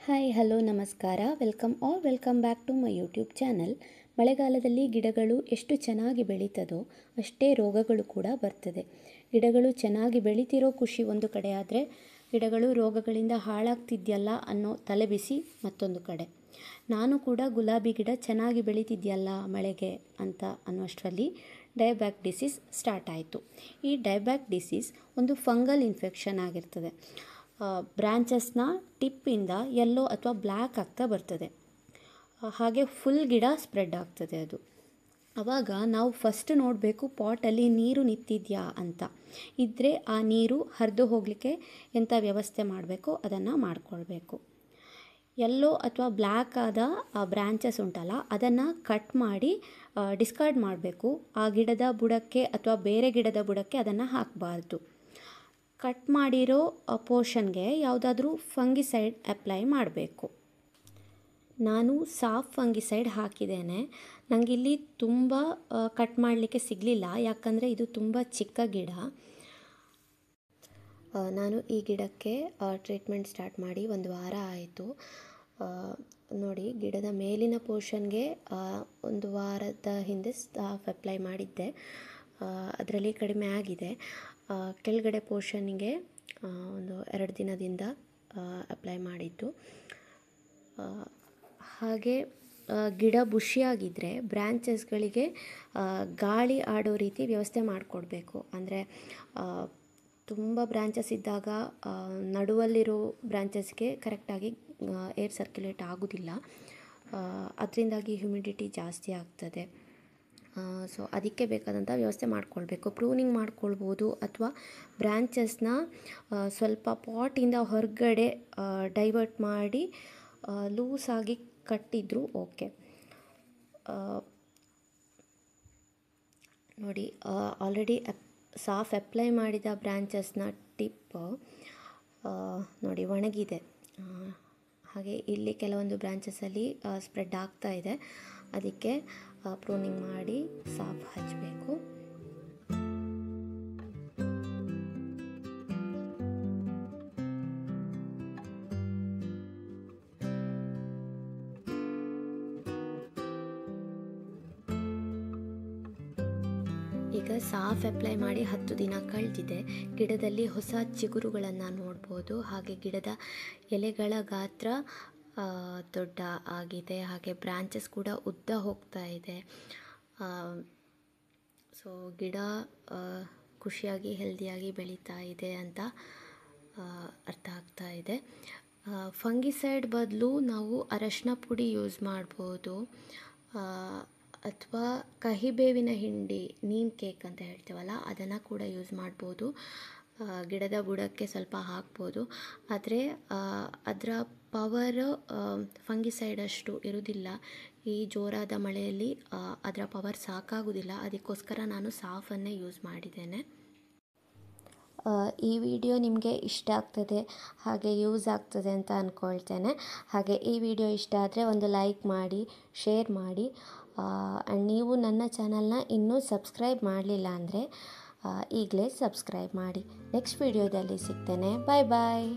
Hi hello ನಮಸ್ಕಾರ welcome back to my YouTube channel. ಮಳೆಗಾಲದಲ್ಲಿ ಗಿಡಗಳು ಎಷ್ಟು ಚೆನ್ನಾಗಿ ಬೆಳೀತದೋ ಅಷ್ಟೇ ರೋಗಗಳು ಕೂಡ ಬರ್ತದೆ. ಗಿಡಗಳು ಚೆನ್ನಾಗಿ ಬೆಳೀತಿರೋ ಖುಷಿ ಒಂದು ಕಡೆ ಆದರೆ ಗಿಡಗಳು ರೋಗಗಳಿಂದ ಹಾಳಾಗ್ತಿದೆಯಲ್ಲ ಅನ್ನೋ ತಲೆಬಿಸಿ ಮತ್ತೊಂದು ಕಡೆ. ನಾನು ಕೂಡ ಗುಲಾಬಿ ಗಿಡ ಚೆನ್ನಾಗಿ ಬೆಳೀತಿದೆಯಲ್ಲ ಮಳೆಗೆ ಅಂತ ಅನ್ನೋಷ್ಟರಲ್ಲಿ ಡಯಾಬ್ಯಾಕ್ ಡಿಸೀಸ್ ಸ್ಟಾರ್ಟ್ ಆಯಿತು. ಈ ಡಯಾಬ್ಯಾಕ್ ಡಿಸೀಸ್ ಒಂದು ಫಂಗಲ್ ಇನ್ಫೆಕ್ಷನ್ ಆಗಿರ್ತದೆ. ಬ್ರ್ಯಾಂಚಸ್ನ ಟಿಪ್ಪಿಂದ ಯೆಲ್ಲೋ ಅಥವಾ ಬ್ಲ್ಯಾಕ್ ಆಗ್ತಾ ಬರ್ತದೆ. ಹಾಗೆ ಫುಲ್ ಗಿಡ ಸ್ಪ್ರೆಡ್ ಆಗ್ತದೆ. ಅದು ಆವಾಗ ನಾವು ಫಸ್ಟ್ ನೋಡಬೇಕು ಪಾಟಲ್ಲಿ ನೀರು ನಿಂತಿದೆಯಾ ಅಂತ. ಇದ್ದರೆ ಆ ನೀರು ಹರಿದು ಹೋಗಲಿಕ್ಕೆ ಎಂಥ ವ್ಯವಸ್ಥೆ ಮಾಡಬೇಕೋ ಅದನ್ನು ಮಾಡಿಕೊಳ್ಬೇಕು. ಯೆಲ್ಲೋ ಅಥವಾ ಬ್ಲ್ಯಾಕ್ ಆದ ಬ್ರ್ಯಾಂಚಸ್ ಉಂಟಲ್ಲ ಅದನ್ನು ಕಟ್ ಮಾಡಿ ಡಿಸ್ಕಾರ್ಡ್ ಮಾಡಬೇಕು. ಆ ಗಿಡದ ಬುಡಕ್ಕೆ ಅಥವಾ ಬೇರೆ ಗಿಡದ ಬುಡಕ್ಕೆ ಅದನ್ನು ಹಾಕಬಾರ್ದು. ಕಟ್ ಮಾಡಿರೋ ಪೋರ್ಷನ್ಗೆ ಯಾವುದಾದ್ರೂ ಫಂಗಿಸೈಡ್ ಅಪ್ಲೈ ಮಾಡಬೇಕು. ನಾನು ಸಾಫ್ ಫಂಗಿಸೈಡ್ ಹಾಕಿದ್ದೇನೆ. ನನಗಿಲ್ಲಿ ತುಂಬ ಕಟ್ ಮಾಡಲಿಕ್ಕೆ ಸಿಗಲಿಲ್ಲ, ಯಾಕಂದರೆ ಇದು ತುಂಬ ಚಿಕ್ಕ ಗಿಡ. ನಾನು ಈ ಗಿಡಕ್ಕೆ ಟ್ರೀಟ್ಮೆಂಟ್ ಸ್ಟಾರ್ಟ್ ಮಾಡಿ ಒಂದು ವಾರ ಆಯಿತು. ನೋಡಿ, ಗಿಡದ ಮೇಲಿನ ಪೋರ್ಷನ್ಗೆ ಒಂದು ವಾರದ ಹಿಂದೆ ಸಾಫ್ ಅಪ್ಲೈ ಮಾಡಿದ್ದೆ, ಅದರಲ್ಲಿ ಕಡಿಮೆ ಆಗಿದೆ. ಕೆಳಗಡೆ ಪೋರ್ಷನ್ನಿಗೆ ಒಂದು 2 ದಿನದಿಂದ ಅಪ್ಲೈ ಮಾಡಿದ್ದು. ಹಾಗೆ ಗಿಡ ಬುಷಿಯಾಗಿದ್ದರೆ ಬ್ರ್ಯಾಂಚಸ್ಗಳಿಗೆ ಗಾಳಿ ಆಡೋ ರೀತಿ ವ್ಯವಸ್ಥೆ ಮಾಡಿಕೊಡ್ಬೇಕು. ಅಂದರೆ ತುಂಬ ಬ್ರ್ಯಾಂಚಸ್ ಇದ್ದಾಗ ನಡುವಲ್ಲಿರೋ ಬ್ರ್ಯಾಂಚಸ್ಗೆ ಕರೆಕ್ಟಾಗಿ ಏರ್ ಸರ್ಕ್ಯುಲೇಟ್ ಆಗೋದಿಲ್ಲ, ಅದರಿಂದಾಗಿ ಹ್ಯುಮಿಡಿಟಿ ಜಾಸ್ತಿ ಆಗ್ತದೆ. ಸೊ ಅದಕ್ಕೆ ಬೇಕಾದಂಥ ವ್ಯವಸ್ಥೆ ಮಾಡಿಕೊಳ್ಬೇಕು. ಪ್ರೂನಿಂಗ್ ಮಾಡ್ಕೊಳ್ಬೋದು ಅಥವಾ ಬ್ರ್ಯಾಂಚಸ್ನ ಸ್ವಲ್ಪ ಪಾಟಿಂದ ಹೊರಗಡೆ ಡೈವರ್ಟ್ ಮಾಡಿ ಲೂಸಾಗಿ ಕಟ್ಟಿದ್ರು ಓಕೆ. ನೋಡಿ, ಆಲ್ರೆಡಿ ಸಾಫ್ ಅಪ್ಲೈ ಮಾಡಿದ ಬ್ರ್ಯಾಂಚಸ್ನ ಟಿಪ್ ನೋಡಿ ಒಣಗಿದೆ. ಹಾಗೆ ಇಲ್ಲಿ ಕೆಲವೊಂದು ಬ್ರ್ಯಾಂಚಸಲ್ಲಿ ಸ್ಪ್ರೆಡ್ ಆಗ್ತಾ ಇದೆ, ಅದಕ್ಕೆ ಪ್ರೂನಿಂಗ್ ಮಾಡಿ ಸಾಫ್ ಹಚ್ಚಬೇಕು. ಈಗ ಸಾಫ್ ಅಪ್ಲೈ ಮಾಡಿ 10 ದಿನ ಕಳೆದಿದೆ. ಗಿಡದಲ್ಲಿ ಹೊಸ ಚಿಗುರುಗಳನ್ನು ನೋಡ್ಬೋದು. ಹಾಗೆ ಗಿಡದ ಎಲೆಗಳ ಗಾತ್ರ ದೊಡ್ಡ ಆಗಿದೆ. ಹಾಗೆ ಬ್ರ್ಯಾಂಚಸ್ ಕೂಡ ಉದ್ದ ಹೋಗ್ತಾ ಇದೆ. ಸೊ ಗಿಡ ಖುಷಿಯಾಗಿ ಹೆಲ್ದಿಯಾಗಿ ಬೆಳೀತಾ ಇದೆ ಅಂತ ಅರ್ಥ ಆಗ್ತಾ ಇದೆ. ಫಂಗಿಸೈಡ್ ಬದಲು ನಾವು ಅರಶಿನ ಪುಡಿ ಯೂಸ್ ಮಾಡ್ಬೋದು, ಅಥವಾ ಕಹಿಬೇವಿನ ಹಿಂಡಿ, ನೀಮ್ ಕೇಕ್ ಅಂತ ಹೇಳ್ತೀವಲ್ಲ ಅದನ್ನು ಕೂಡ ಯೂಸ್ ಮಾಡ್ಬೋದು. ಗಿಡದ ಬುಡಕ್ಕೆ ಸ್ವಲ್ಪ ಹಾಕ್ಬೋದು, ಆದರೆ ಅದರ ಪವರ್ ಫಂಗಿಸೈಡ್ ಅಷ್ಟು ಇರೋದಿಲ್ಲ. ಈ ಜೋರಾದ ಮಳೆಯಲ್ಲಿ ಅದರ ಪವರ್ ಸಾಕಾಗೋದಿಲ್ಲ, ಅದಕ್ಕೋಸ್ಕರ ನಾನು ಸಾಫನ್ನೇ ಯೂಸ್ ಮಾಡಿದ್ದೇನೆ. ಈ ವಿಡಿಯೋ ನಿಮಗೆ ಇಷ್ಟ ಆಗ್ತದೆ ಹಾಗೆ ಯೂಸ್ ಆಗ್ತದೆ ಅಂತ ಅಂದ್ಕೊಳ್ತೇನೆ. ಹಾಗೆ ಈ ವಿಡಿಯೋ ಇಷ್ಟ ಆದರೆ ಒಂದು ಲೈಕ್ ಮಾಡಿ, ಶೇರ್ ಮಾಡಿ. ಆ್ಯಂಡ್ ನೀವು ನನ್ನ ಚಾನಲ್ನ ಇನ್ನೂ ಸಬ್ಸ್ಕ್ರೈಬ್ ಮಾಡಲಿಲ್ಲ ಅಂದರೆ ಈಗಲೇ ಸಬ್ಸ್ಕ್ರೈಬ್ ಮಾಡಿ. ನೆಕ್ಸ್ಟ್ ವಿಡಿಯೋದಲ್ಲಿ ಸಿಗ್ತೇನೆ. ಬಾಯ್ ಬಾಯ್.